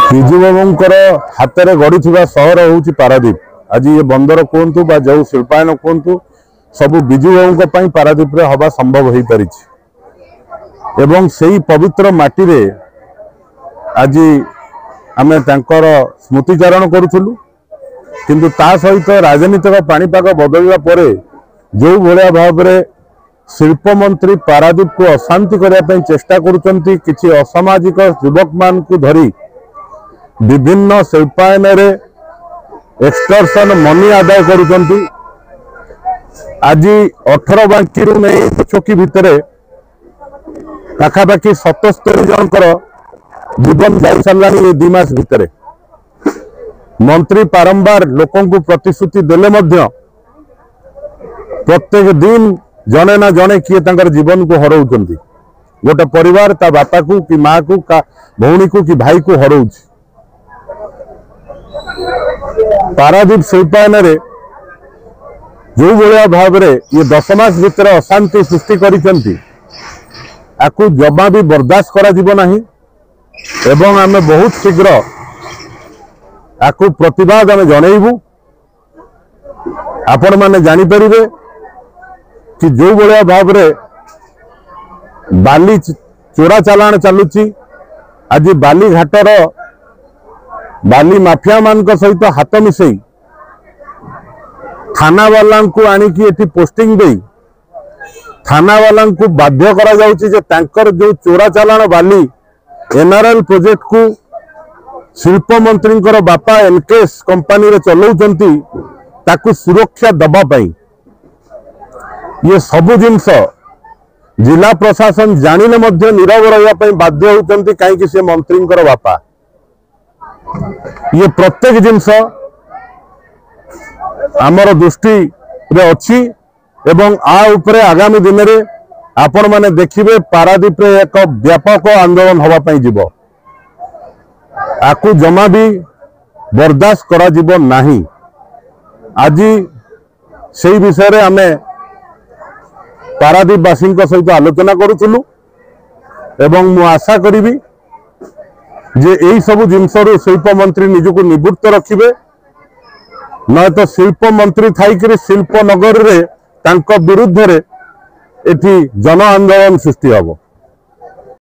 विजु बाबूंकर हाथ में गढ़ी सहर हूँ पारादीप। आज ये बंदर कहतु जो शिल्पायन कहतु सबू विजु बाबू पारादीप रे हवा संभव हो पारी एवं से पवित्र माटी रे आज आमे तांकर स्मृतिचारण करूथुलु किंतु ता सहित राजनीतिक पाणीपाग बदलला परे जो भलिया भाव रे शिल्प मंत्री पारादीप को अशांति करने चेष्टा करुचंती किछि असामाजिक युवक मान को धरी विभिन्न शिल्पायन रे एक्सटर्शन मनी आदाय करुचंती। आज 18 बांकी नहीं चौकी भितर पाखापाखि 77 जनकर जीवन जा सारा 2 मास भितर मंत्री बारंबार लोकों को प्रतिश्रुति देले मध्य प्रत्येक दिन जने ना जने किए तांकर जीवन को हरौचंती। गोटे परिवार ता बापा को कि माँ को का भौणी को कि भाई को हरौछ। पारादीप शिल्पायन रे जो भलिया भाव रे ये 10 मास भितर अशांति सृष्टि करिसंती आकु जमा भी बर्दाश्त करा जीव नाही एवं आमे बहुत शीघ्र आकु प्रतिवाद आमे जणैबू। आपण माने जानि परिबे कि जो भलिया भाव रे बाली चोरा चालाण चलुची आज बाली घाटर बाली माफिया मान सहित हाथ मिसई थाना वाला को आनिकी एठी पोस्टिंग दे थाना वाला को बाध्य करा जाउची जे तांकर जो चोरा चालाण बाली एनआरएल प्रोजेक्ट को शिल्प मंत्री बापा एनकेएस कंपनी रे चलाउचंती ताकू सुरक्षा दबा पाई ये सबु जिनस जिला प्रशासन जानिले मध्य नीरव रहा बाध्य होती कहीं से मंत्री बापा ये प्रत्येक जिनस आमर दृष्टि रे अच्छी एवं आ उपरे आगामी दिन में आपण माने देखिबे पारादीप रे एक व्यापक आंदोलन हवा पई जीवो आकु जमा भी बर्दाश्त करा जीवो नाही। आज से विषय रे आमे पारादीपवासी सहित आलोचना करूलु एवं मु आशा करी जे यही सबु जिनसरू शिल्प मंत्री निजको निवृत्त रखिबे न तो शिल्प मंत्री थाइकरी शिल्प नगर रे तांको विरुद्ध रे एठी जन आंदोलन सृष्टि हबो।